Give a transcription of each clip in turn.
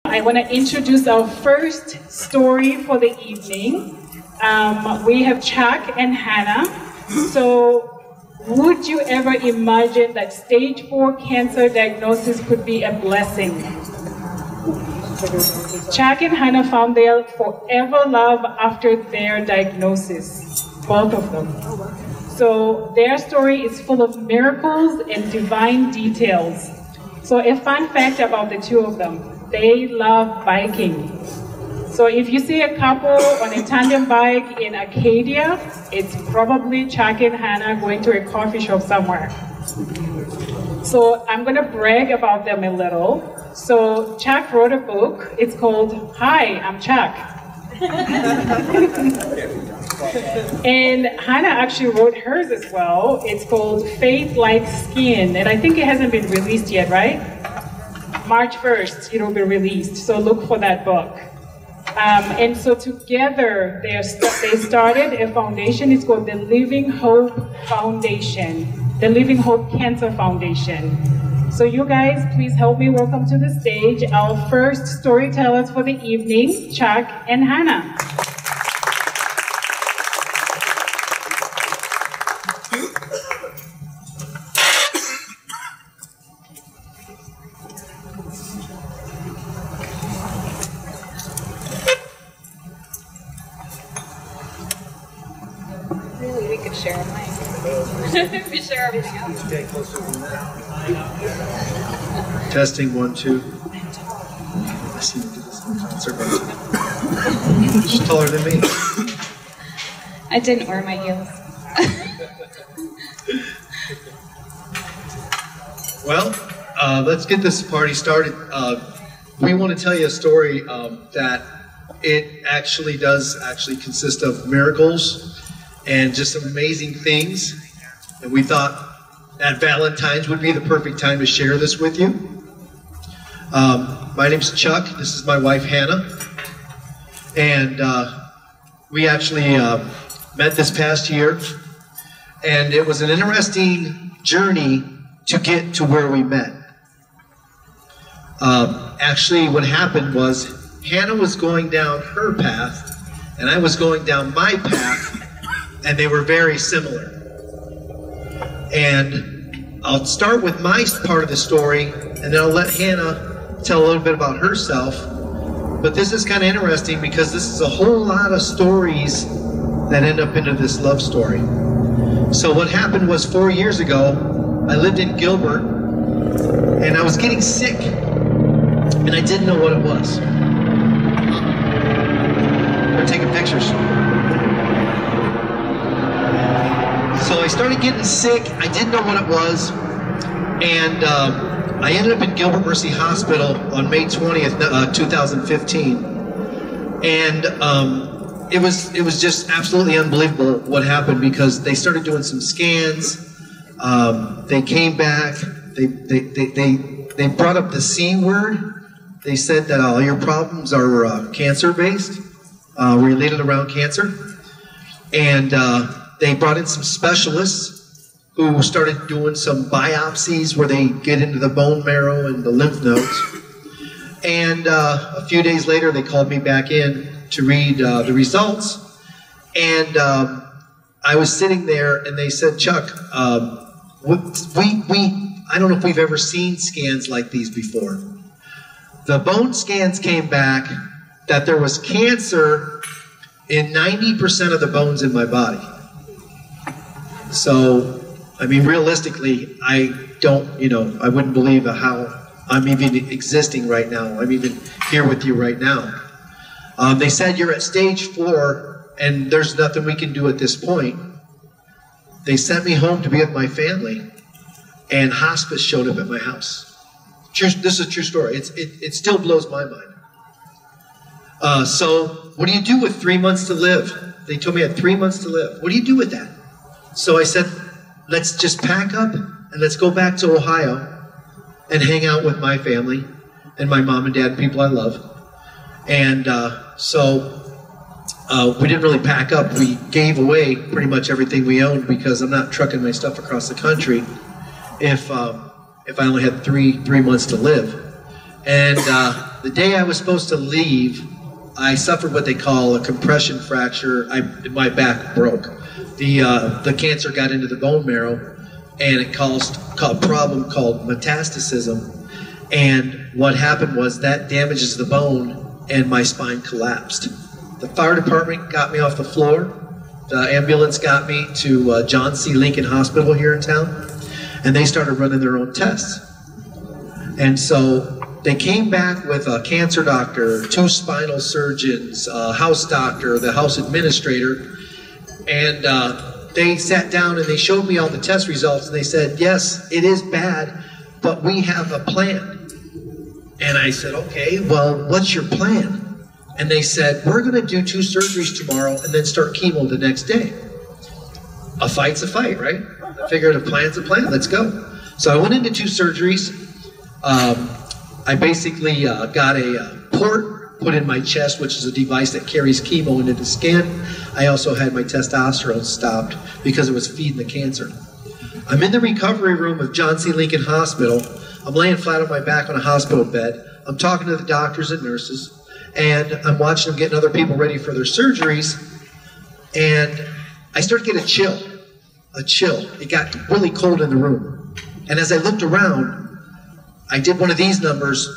I want to introduce our first story for the evening. We have Chuck and Hannah. So, would you ever imagine that stage 4 cancer diagnosis could be a blessing? Chuck and Hannah found their forever love after their diagnosis, both of them. So their story is full of miracles and divine details. So a fun fact about the two of them, they love biking. So if you see a couple on a tandem bike in Arcadia, it's probably Chuck and Hannah going to a coffee shop somewhere. So I'm going to brag about them a little. So Chuck wrote a book. It's called Hi, I'm Chuck. And Hannah actually wrote hers as well. It's called Faith Like Skin. And I think it hasn't been released yet, right? March 1st, it'll be released. So look for that book. And so together, they started a foundation. It's called the Living Hope Foundation, the Living Hope Cancer Foundation. So you guys, please help me welcome to the stage our first storytellers for the evening, Chuck and Hannah. Really, we could share a mic. We share everything else. Stay closer than that. Testing 1, 2. I see you do this in concert. She's taller than me. I didn't wear my heels. Well, let's get this party started. We want to tell you a story that it actually does consist of miracles and just some amazing things. And we thought that Valentine's would be the perfect time to share this with you. My name's Chuck. This is my wife, Hannah. And we actually met this past year. And it was an interesting journey to get to where we met. Actually, what happened was Hannah was going down her path, and I was going down my path, and they were very similar. And I'll start with my part of the story, and then I'll let Hannah tell a little bit about herself. But this is kind of interesting because this is a whole lot of stories that end up into this love story. So what happened was 4 years ago, I lived in Gilbert, and I was getting sick, and I didn't know what it was. They're taking pictures. So I started getting sick. I didn't know what it was, and I ended up in Gilbert Mercy Hospital on May 20th, 2015, and it was just absolutely unbelievable what happened because they started doing some scans. They came back. They brought up the C word. They said that all your problems are cancer-based, related around cancer, and they brought in some specialists who started doing some biopsies where they get into the bone marrow and the lymph nodes. And a few days later, they called me back in to read the results. And I was sitting there, and they said, Chuck, I don't know if we've ever seen scans like these before. The bone scans came back that there was cancer in 90% of the bones in my body. So, I mean, realistically, I wouldn't believe how I'm even existing right now. I'm even here with you right now. They said you're at stage 4 and there's nothing we can do at this point. They sent me home to be with my family, and hospice showed up at my house. This is a true story. It still blows my mind. So, what do you do with 3 months to live? They told me I had 3 months to live. What do you do with that? So I said, let's just pack up and let's go back to Ohio and hang out with my family and my mom and dad, people I love. And so we didn't really pack up. We gave away pretty much everything we owned because I'm not trucking my stuff across the country if I only had three months to live. And the day I was supposed to leave, I suffered what they call a compression fracture. My back broke. The cancer got into the bone marrow, and it caused a problem called metastasis. And what happened was that damages the bone, and my spine collapsed. The fire department got me off the floor. The ambulance got me to John C. Lincoln Hospital here in town, and they started running their own tests. And so they came back with a cancer doctor, 2 spinal surgeons, a house doctor, the house administrator, and they sat down and they showed me all the test results, and they said, yes, it is bad, but we have a plan. And I said, okay, well, what's your plan? And they said, we're going to do 2 surgeries tomorrow and then start chemo the next day. A fight's a fight, right? I figured a plan's a plan, let's go. So I went into 2 surgeries. I basically got a port put in my chest, which is a device that carries chemo into the skin. I also had my testosterone stopped because it was feeding the cancer. I'm in the recovery room of John C. Lincoln Hospital. I'm laying flat on my back on a hospital bed. I'm talking to the doctors and nurses, and I'm watching them getting other people ready for their surgeries, and I started to get a chill. It got really cold in the room. And as I looked around, I did one of these numbers,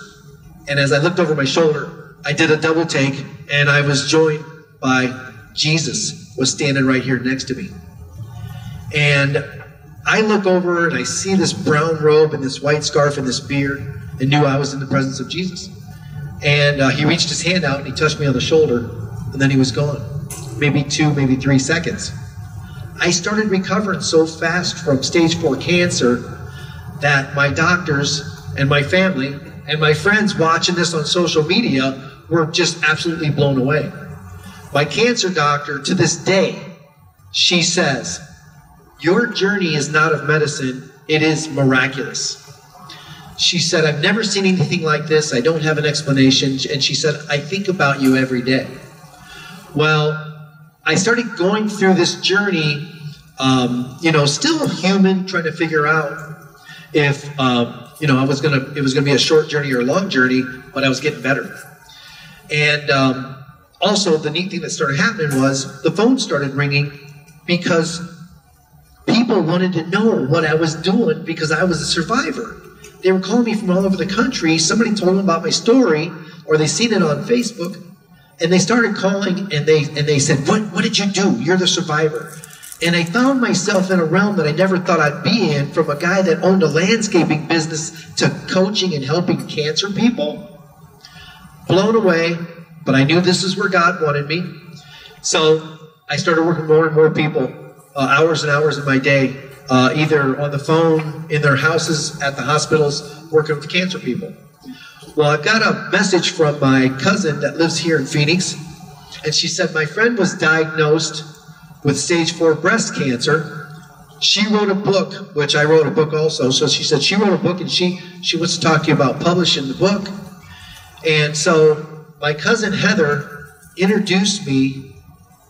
and as I looked over my shoulder, I did a double take, and I was joined by Jesus, was standing right here next to me. And I look over and I see this brown robe and this white scarf and this beard, and knew I was in the presence of Jesus. And he reached his hand out and he touched me on the shoulder, and then he was gone. Maybe 2, maybe 3 seconds. I started recovering so fast from stage 4 cancer that my doctors and my family and my friends watching this on social media were just absolutely blown away. My cancer doctor, to this day, she says, your journey is not of medicine, it is miraculous. She said, I've never seen anything like this, I don't have an explanation, and she said, I think about you every day. Well, I started going through this journey, still human, trying to figure out if, it was gonna be a short journey or a long journey, but I was getting better. And also, the neat thing that started happening was the phone started ringing because people wanted to know what I was doing because I was a survivor. They were calling me from all over the country. Somebody told them about my story, or they seen it on Facebook, and they started calling, and they said, what did you do? You're the survivor. And I found myself in a realm that I never thought I'd be in, from a guy that owned a landscaping business to coaching and helping cancer people. Blown away, but I knew this is where God wanted me. So I started working more and more people, hours and hours of my day, either on the phone, in their houses, at the hospitals, working with cancer people. Well, I got a message from my cousin that lives here in Phoenix, and she said my friend was diagnosed with stage 4 breast cancer. She wrote a book, which I wrote a book also, so she said she wrote a book and she wants to talk to you about publishing the book. And so my cousin Heather introduced me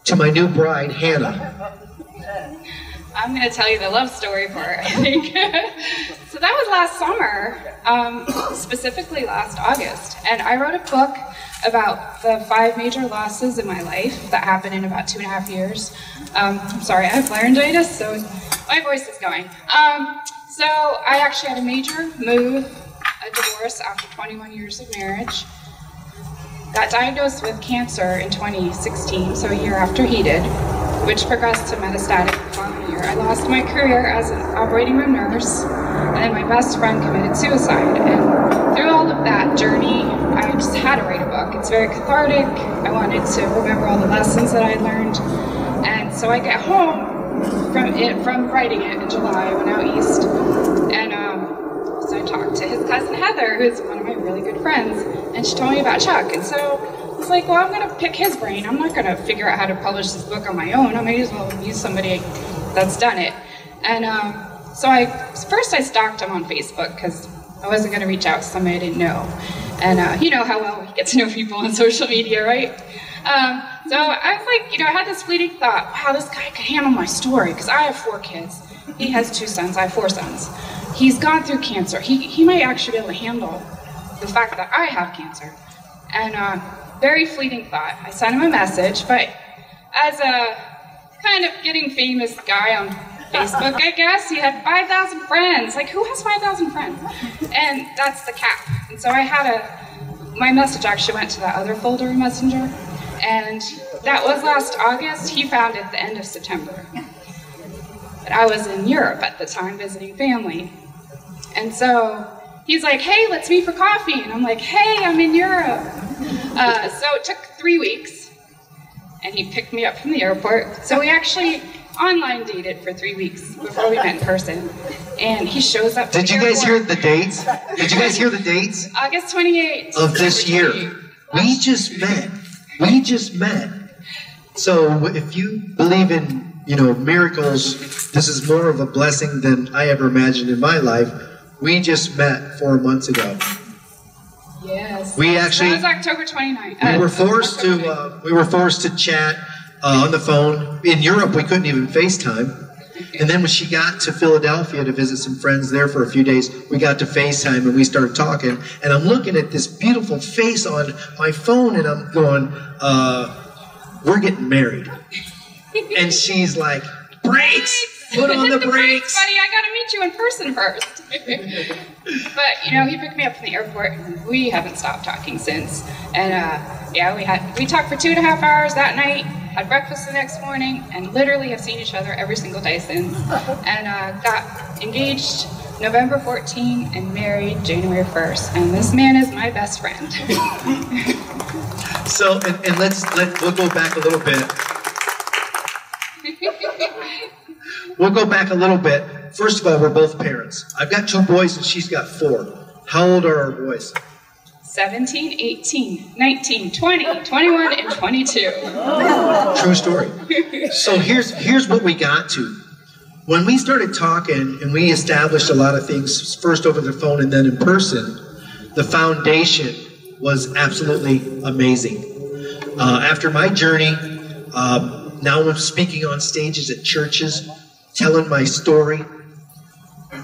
to my new bride, Hannah. I'm going to tell you the love story part, I think. So that was last summer, specifically last August. And I wrote a book about the 5 major losses in my life that happened in about 2.5 years. I'm sorry, I have laryngitis, so my voice is going. So I actually had a major move, a divorce after 21 years of marriage. Got diagnosed with cancer in 2016, so a year after he did, which progressed to metastatic the following year. I lost my career as an operating room nurse, and then my best friend committed suicide. And through all of that journey, I just had to write a book. It's very cathartic. I wanted to remember all the lessons that I learned. And so I get home from writing it in July. I went out east, and so I talked to his cousin Heather, who's one of my really good friends, and she told me about Chuck. And so I was like, well, I'm going to pick his brain. I'm not going to figure out how to publish this book on my own. I might as well use somebody that's done it. And so first I stalked him on Facebook because I wasn't going to reach out to somebody I didn't know. And you know how well we get to know people on social media, right? So I was like, I had this fleeting thought, wow, this guy could handle my story, because I have 4 kids. He has 2 sons, I have 4 sons. He's gone through cancer. He might actually be able to handle the fact that I have cancer. And very fleeting thought. I sent him a message, but as a kind of getting famous guy on Facebook, I guess, he had 5,000 friends. Like, who has 5,000 friends? And that's the cap. And so I had my message actually went to that other folder in Messenger, and that was last August. He found it at the end of September. But I was in Europe at the time visiting family. And so he's like, hey, let's meet for coffee. And I'm like, hey, I'm in Europe. So it took 3 weeks, and he picked me up from the airport. So we actually online dated for 3 weeks before we met in person. And he shows up to Did you guys hear the dates? Did you guys hear the dates? August 28th. Of this year. We just met. We just met. So if you believe in, miracles, this is more of a blessing than I ever imagined in my life. We just met 4 months ago. Yes. We actually. That was October 29th. We were forced to chat on the phone. In Europe, we couldn't even FaceTime. And then when she got to Philadelphia to visit some friends there for a few days, we got to FaceTime and we started talking. And I'm looking at this beautiful face on my phone, and I'm going, "We're getting married." And she's like, "Brakes! Put on the brakes, buddy. I gotta meet you in person first." But he picked me up from the airport, and we haven't stopped talking since. And we talked for 2.5 hours that night, had breakfast the next morning, and literally have seen each other every single day since. And got engaged November 14 and married January 1st. And this man is my best friend. So, and we'll go back a little bit. We'll go back a little bit. First of all, we're both parents. I've got 2 boys and she's got 4. How old are our boys? 17, 18, 19, 20, 21, and 22. True story. So here's what we got to. When we started talking and we established a lot of things, first over the phone and then in person, the foundation was absolutely amazing. After my journey, now I'm speaking on stages at churches, telling my story.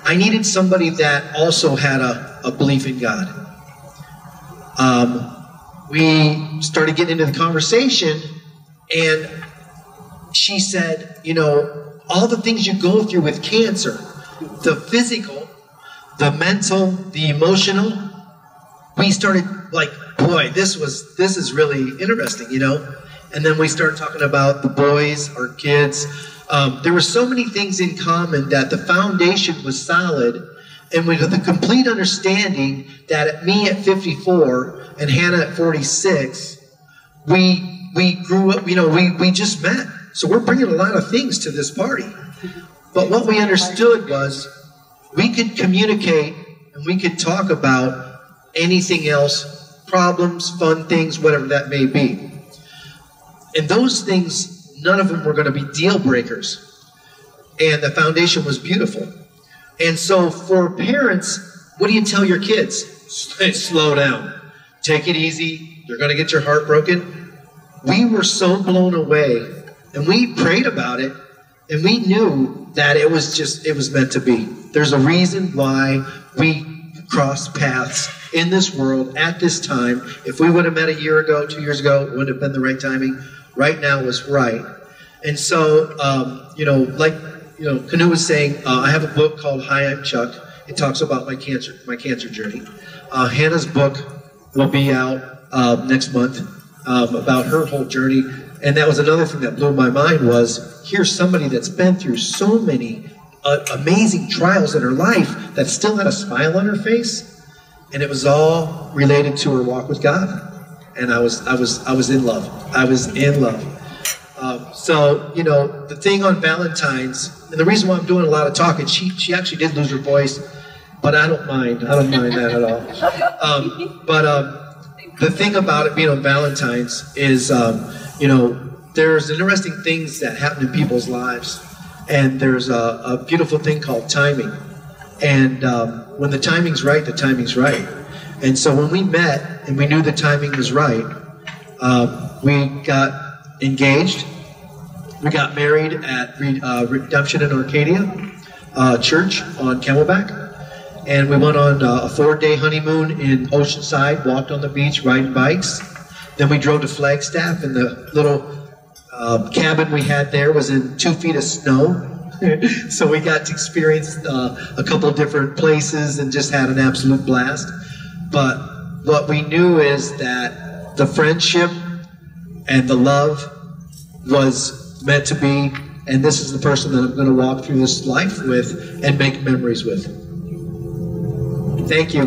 I needed somebody that also had a belief in God. We started getting into the conversation, and she said, all the things you go through with cancer, the physical, the mental, the emotional, we started like, boy, this is really interesting, And then we started talking about the boys, our kids. There were so many things in common that the foundation was solid, and with the complete understanding that me at 54 and Hannah at 46, we grew up, we just met. So we're bringing a lot of things to this party. But what we understood was we could communicate and we could talk about anything else, problems, fun things, whatever that may be. And those things, none of them were going to be deal breakers. And the foundation was beautiful. And so for parents, what do you tell your kids? Slow down. Take it easy. You're going to get your heart broken. We were so blown away, and we prayed about it, and we knew that it was meant to be. There's a reason why we crossed paths in this world at this time. If we would have met a year ago, 2 years ago, it wouldn't have been the right timing. Right now was right. And so, Kanu was saying, I have a book called Hi, I'm Chuck. It talks about my cancer journey. Hannah's book will be out next month about her whole journey. And that was another thing that blew my mind was, here's somebody that's been through so many amazing trials in her life that still had a smile on her face. And it was all related to her walk with God. And I was in love. I was in love. So, the thing on Valentine's, and the reason why I'm doing a lot of talking, she actually did lose her voice, but I don't mind. I don't mind that at all. The thing about it being on Valentine's is, there's interesting things that happen in people's lives, and there's a beautiful thing called timing. And when the timing's right, the timing's right. And so when we met and we knew the timing was right, we got engaged. We got married at Redemption in Arcadia Church on Camelback. and we went on a 4-day honeymoon in Oceanside, walked on the beach, riding bikes. Then we drove to Flagstaff, and the little cabin we had there was in 2 feet of snow. So we got to experience a couple different places and just had an absolute blast. But what we knew is that the friendship and the love was meant to be, and this is the person that I'm going to walk through this life with and make memories with. Thank you.